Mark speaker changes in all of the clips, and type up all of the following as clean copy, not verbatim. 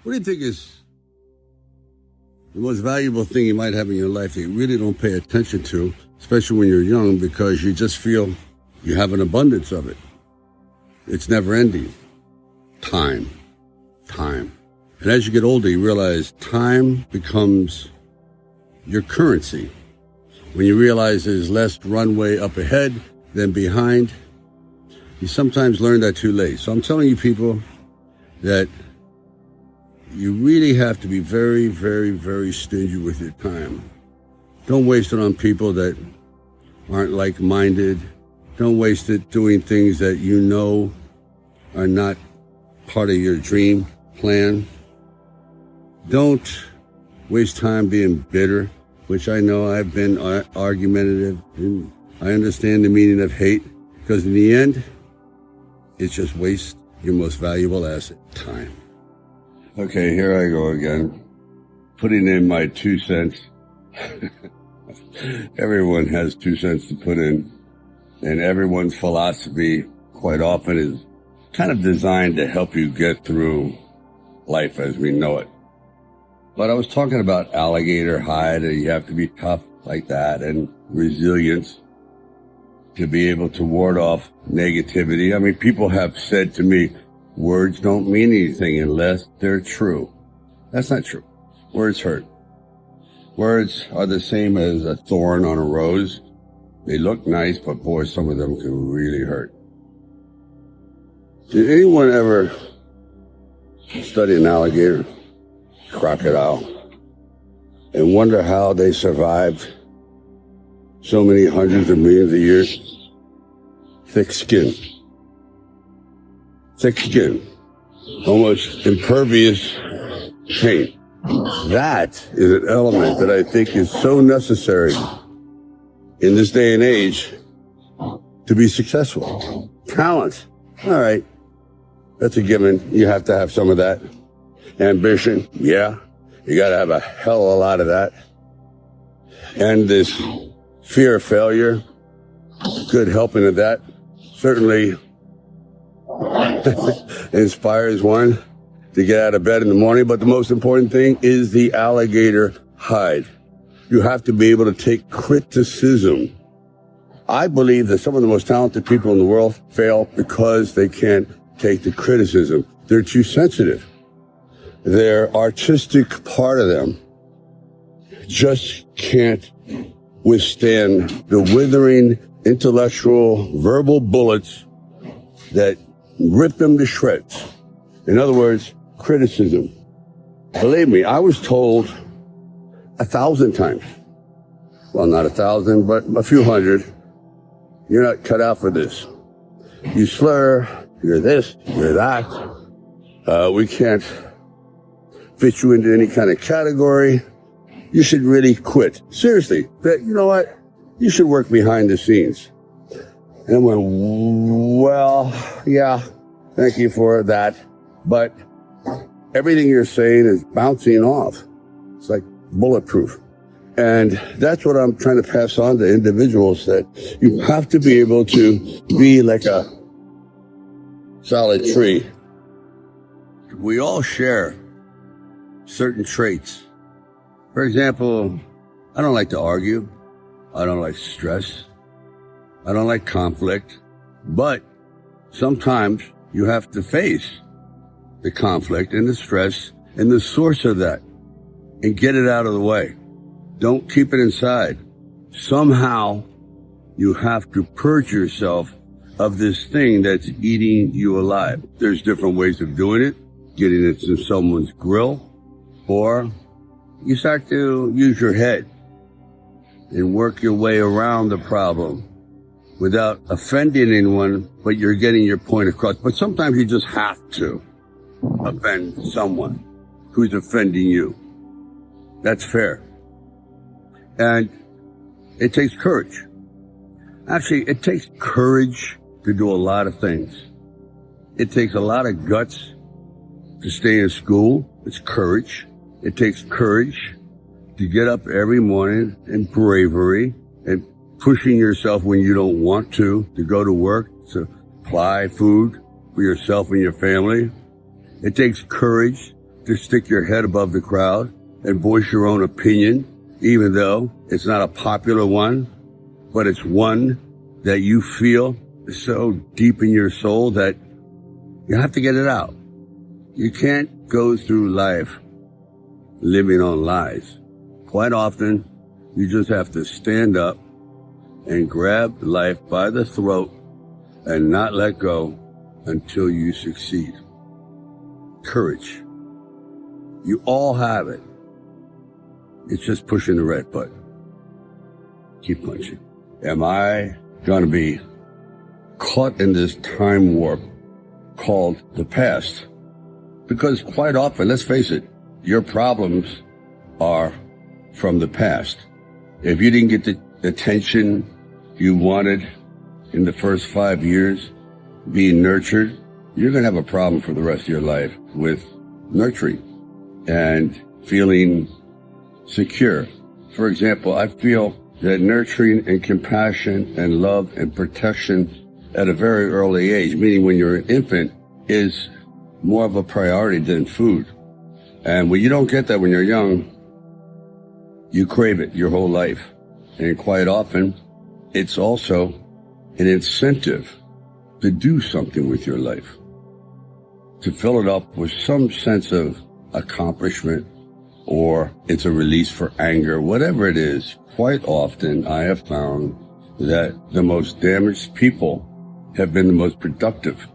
Speaker 1: What do you think is the most valuable thing you might have in your life that you really don't pay attention to, especially when you're young, because you just feel you have an abundance of it? It's never ending. Time. And as you get older, you realize time becomes your currency. When you realize there's less runway up ahead than behind, you sometimes learn that too late. So I'm telling you people that you really have to be very, very, very stingy with your time. Don't waste it on people that aren't like-minded. Don't waste it doing things that you know are not part of your dream plan. Don't waste time being bitter, which I know I've been argumentative, and I understand the meaning of hate, because in the end, it's just waste your most valuable asset, time. Okay, here I go again, putting in my 2 cents. Everyone has 2 cents to put in, and everyone's philosophy quite often is kind of designed to help you get through life as we know it. But I was talking about alligator hide, and you have to be tough like that, and resilience to be able to ward off negativity. I mean, people have said to me, words don't mean anything unless they're true. That's not true. Words hurt. Words are the same as a thorn on a rose. They look nice, but boy, some of them can really hurt. Did anyone ever study an alligator, crocodile, and wonder how they survived so many hundreds of millions of years? Thick skin. Thick skin. Almost impervious paint. That is an element that I think is so necessary in this day and age to be successful. Talent. All right. That's a given. You have to have some of that. Ambition. Yeah. You got to have a hell of a lot of that. And this fear of failure. Good helping of that. Certainly inspires one to get out of bed in the morning. But the most important thing is the alligator hide. You have to be able to take criticism. I believe that some of the most talented people in the world fail because they can't take the criticism. They're too sensitive. Their artistic part of them just can't withstand the withering intellectual verbal bullets that rip them to shreds. In other words, criticism. Believe me, I was told 1,000 times, well, not 1,000, but a few hundred, you're not cut out for this. You slur, you're this, you're that. We can't fit you into any kind of category. You should really quit. Seriously, you know what? You should work behind the scenes. And I went, well, yeah, thank you for that. But everything you're saying is bouncing off. It's like bulletproof. And that's what I'm trying to pass on to individuals, that you have to be able to be like a solid tree. We all share certain traits. For example, I don't like to argue. I don't like stress. I don't like conflict. But sometimes you have to face the conflict and the stress and the source of that and get it out of the way. Don't keep it inside. Somehow you have to purge yourself of this thing that's eating you alive. There's different ways of doing it. Getting it to someone's grill, or you start to use your head and work your way around the problem without offending anyone, but you're getting your point across. But sometimes you just have to offend someone who's offending you. That's fair. And it takes courage. Actually, it takes courage to do a lot of things. It takes a lot of guts to stay in school. It's courage. It takes courage to get up every morning, and bravery, and pushing yourself when you don't want to go to work, to supply food for yourself and your family. It takes courage to stick your head above the crowd and voice your own opinion, even though it's not a popular one, but it's one that you feel so deep in your soul that you have to get it out. You can't go through life living on lies. Quite often, you just have to stand up and grab life by the throat and not let go until you succeed. Courage. You all have it. It's just pushing the red button. Keep punching. Am I going to be caught in this time warp called the past? Because quite often, let's face it, your problems are from the past. If you didn't get the attention you wanted in the first 5 years, being nurtured, you're going to have a problem for the rest of your life with nurturing and feeling secure. For example, I feel that nurturing and compassion and love and protection at a very early age, meaning when you're an infant, is more of a priority than food. And when you don't get that when you're young, you crave it your whole life. And quite often, it's also an incentive to do something with your life, to fill it up with some sense of accomplishment, or it's a release for anger, whatever it is. Quite often, I have found that the most damaged people have been the most productive.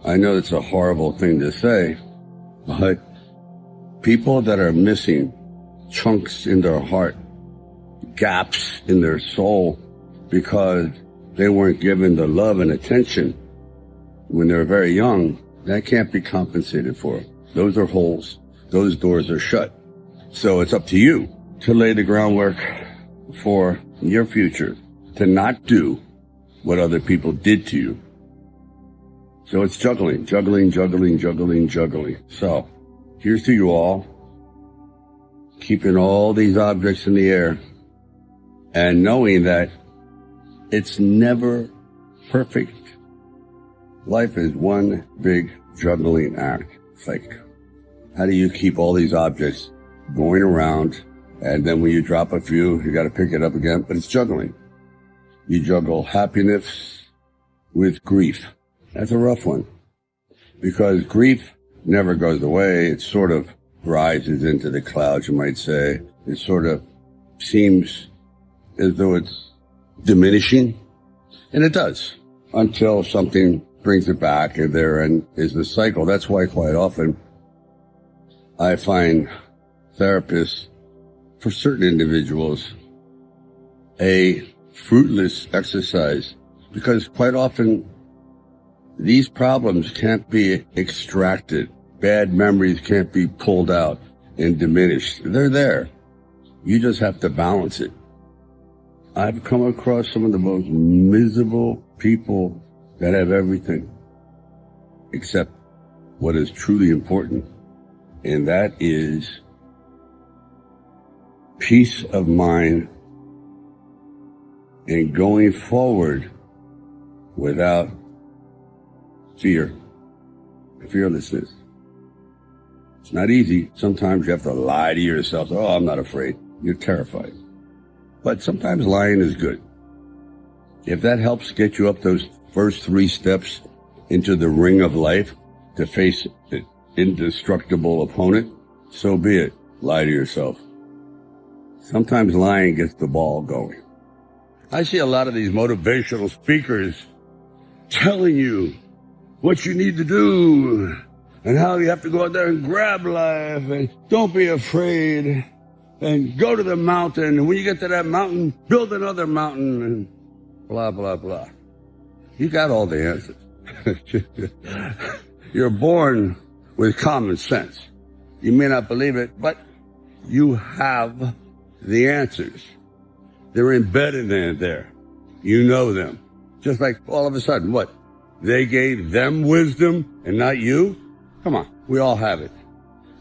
Speaker 1: I know it's a horrible thing to say, but people that are missing chunks in their heart, gaps in their soul, because they weren't given the love and attention when they were very young, that can't be compensated for. Those are holes. Those doors are shut. So it's up to you to lay the groundwork for your future, to not do what other people did to you. So it's juggling. So here's to you all, keeping all these objects in the air and knowing that it's never perfect. Life is one big juggling act. It's like, how do you keep all these objects going around, and then when you drop a few, you got to pick it up again? But it's juggling. You juggle happiness with grief. That's a rough one, because grief never goes away. It sort of rises into the clouds, you might say. It sort of seems as though it's diminishing, and it does, until something brings it back, and therein is the cycle. That's why quite often I find therapists, for certain individuals, a fruitless exercise, because quite often these problems can't be extracted. Bad memories can't be pulled out and diminished. They're there. You just have to balance it. I've come across some of the most miserable people that have everything except what is truly important, and that is peace of mind and going forward without fear, fearlessness. It's not easy. Sometimes you have to lie to yourself. Oh, I'm not afraid. You're terrified. But sometimes lying is good. If that helps get you up those first 3 steps into the ring of life to face an indestructible opponent, so be it. Lie to yourself. Sometimes lying gets the ball going. I see a lot of these motivational speakers telling you what you need to do and how you have to go out there and grab life and don't be afraid and go to the mountain. And when you get to that mountain, build another mountain and blah, blah, blah. You got all the answers. You're born with common sense. You may not believe it, but you have the answers. They're embedded in there. You know them. Just like all of a sudden, what? They gave them wisdom and not you? Come on, we all have it.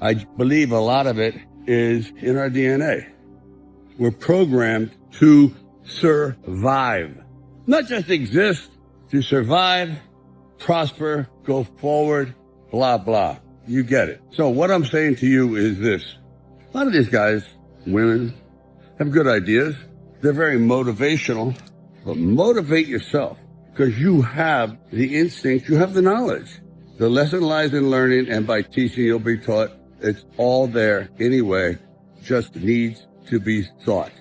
Speaker 1: I believe a lot of it is in our DNA. We're programmed to survive. Not just exist, to survive, prosper, go forward, blah, blah. you get it. So what I'm saying to you is this. A lot of these guys, women, have good ideas. They're very motivational, but motivate yourself because you have the instinct, you have the knowledge. The lesson lies in learning, and by teaching, you'll be taught. It's all there anyway, just needs to be sought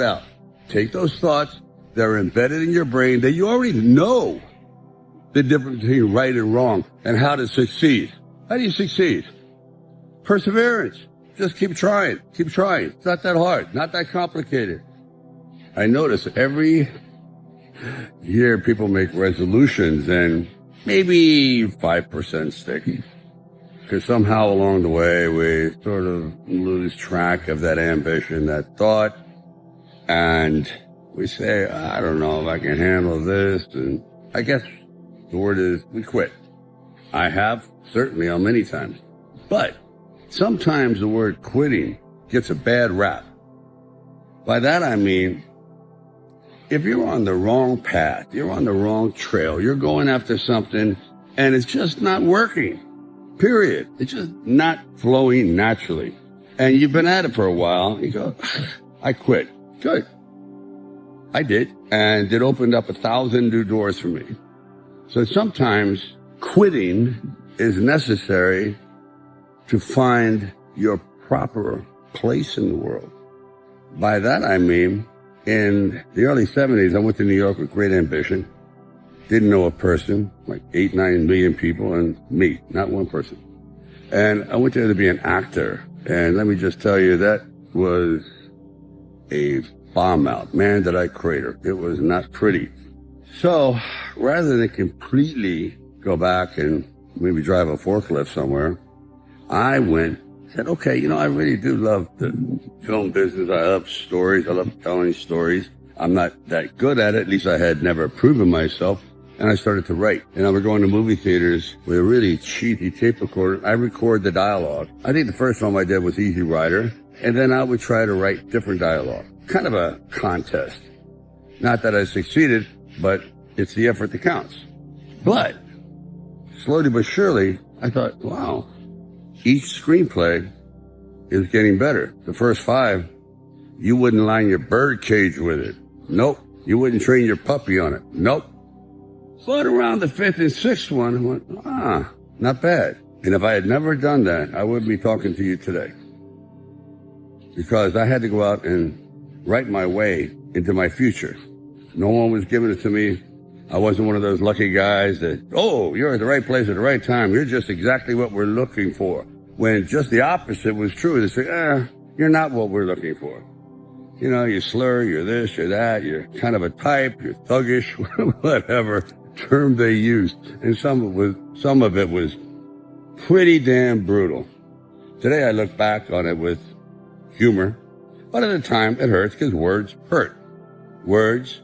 Speaker 1: out. Take those thoughts, they're embedded in your brain that you already know the difference between right and wrong and how to succeed. How do you succeed? Perseverance. Just keep trying. Keep trying. It's not that hard, not that complicated. I notice every year people make resolutions and maybe 5% stick. Because somehow along the way we sort of lose track of that ambition, that thought, and we say, I don't know if I can handle this, and I guess the word is we quit. I have, certainly on many times. But sometimes the word quitting gets a bad rap. By that I mean, if you're on the wrong path, you're on the wrong trail, you're going after something and it's just not working, period. It's just not flowing naturally. And you've been at it for a while, you go, I quit. Good. I did. And it opened up 1,000 new doors for me. So sometimes quitting is necessary to find your proper place in the world. By that I mean, in the early 70s, I went to New York with great ambition. Didn't know a person, like 8, 9 million people, and me, not one person. And I went there to be an actor. And let me just tell you, that was a bomb out. Man, did I crater. It was not pretty. So rather than completely go back and maybe drive a forklift somewhere, I said, okay, I really do love the film business. I love stories. I love telling stories. I'm not that good at it. At least I had never proven myself. And I started to write. And I was going to movie theaters with a really cheapy tape recorder. I record the dialogue. I think the first film I did was Easy Rider. And then I would try to write different dialogue. Kind of a contest. Not that I succeeded, but it's the effort that counts. But slowly but surely, I thought, wow, each screenplay is getting better. The first 5, you wouldn't line your bird cage with it. Nope. You wouldn't train your puppy on it. Nope. But around the 5th and 6th one, I went, not bad. And if I had never done that, I wouldn't be talking to you today. Because I had to go out and write my way into my future. No one was giving it to me. I wasn't one of those lucky guys that, you're at the right place at the right time. You're just exactly what we're looking for. When just the opposite was true. They say, you're not what we're looking for. You slur, you're this, you're that, you're kind of a type, you're thuggish, whatever term they used. And some of it was pretty damn brutal. Today I look back on it with humor, but at the time it hurts because words hurt. Words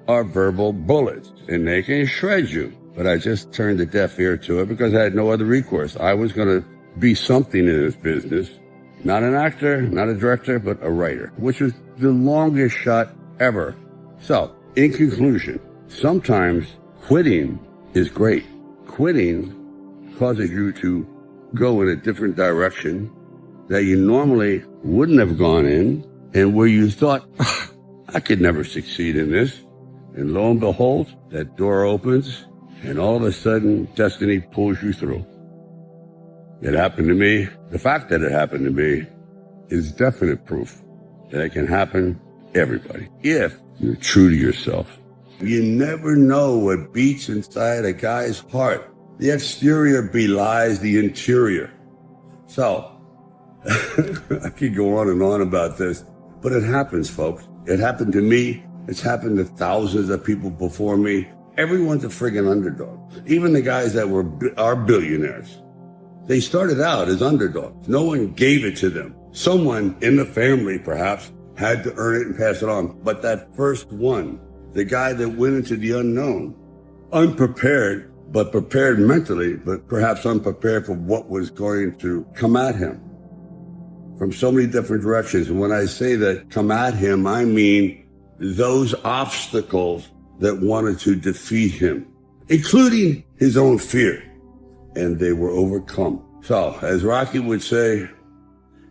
Speaker 1: are verbal bullets, and they can shred you. But I just turned a deaf ear to it because I had no other recourse. I was going to be something in this business. Not an actor, not a director, but a writer, which was the longest shot ever. So, in conclusion, sometimes quitting is great. Quitting causes you to go in a different direction that you normally wouldn't have gone in, and where you thought, I could never succeed in this. And lo and behold, that door opens, and all of a sudden, destiny pulls you through. It happened to me. The fact that it happened to me is definite proof that it can happen to everybody if you're true to yourself. You never know what beats inside a guy's heart. The exterior belies the interior. So, I could go on and on about this, but it happens, folks. It happened to me. It's happened to thousands of people before me. Everyone's a friggin' underdog. Even the guys that are billionaires. They started out as underdogs. No one gave it to them. Someone in the family, perhaps, had to earn it and pass it on. But that first one, the guy that went into the unknown, unprepared, but prepared mentally, but perhaps unprepared for what was going to come at him from so many different directions. And when I say that come at him, I mean those obstacles that wanted to defeat him, including his own fear. And they were overcome. So, as Rocky would say,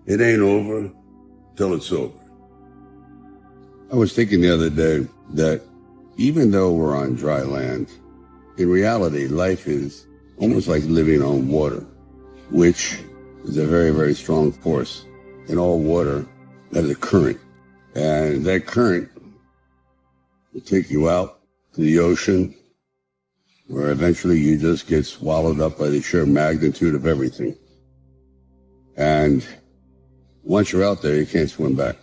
Speaker 1: it ain't over till it's over. I was thinking the other day that even though we're on dry land, in reality, life is almost like living on water, which is a very, very strong force. In all water, that is a current. And that current will take you out to the ocean, where eventually you just get swallowed up by the sheer magnitude of everything. And once you're out there, you can't swim back.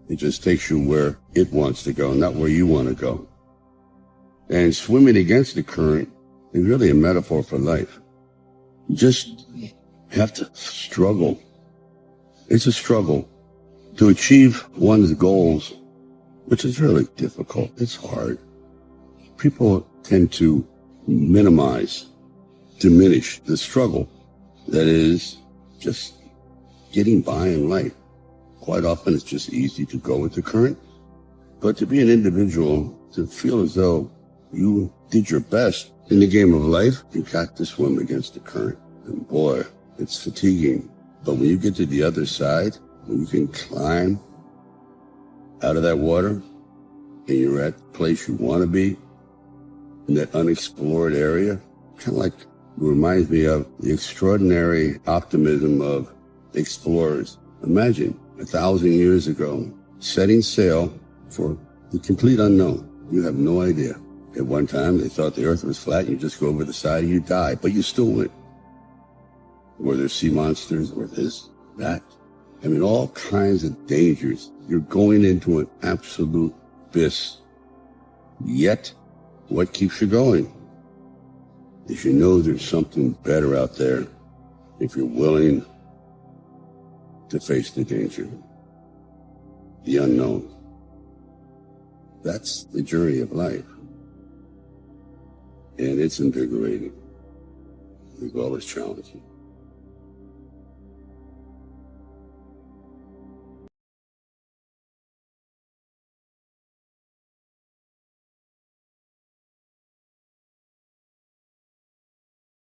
Speaker 1: It just takes you where it wants to go, not where you want to go. And swimming against the current is really a metaphor for life. You just have to struggle. It's a struggle to achieve one's goals, which is really difficult. It's hard. People tend to minimize, diminish the struggle that is just getting by in life. Quite often it's just easy to go with the current, but to be an individual, to feel as though you did your best in the game of life, you got to swim against the current. And boy, it's fatiguing. But when you get to the other side, when you can climb out of that water and you're at the place you want to be, in that unexplored area, kind of like reminds me of the extraordinary optimism of explorers. Imagine 1,000 years ago, setting sail for the complete unknown. You have no idea. At one time, they thought the earth was flat. You just go over the side and you die, but you still went. Were there sea monsters? Were this, that? I mean, all kinds of dangers. You're going into an absolute abyss. Yet, what keeps you going? Is you know there's something better out there if you're willing to face the danger, the unknown. That's the journey of life. And it's invigorating. As well as challenging.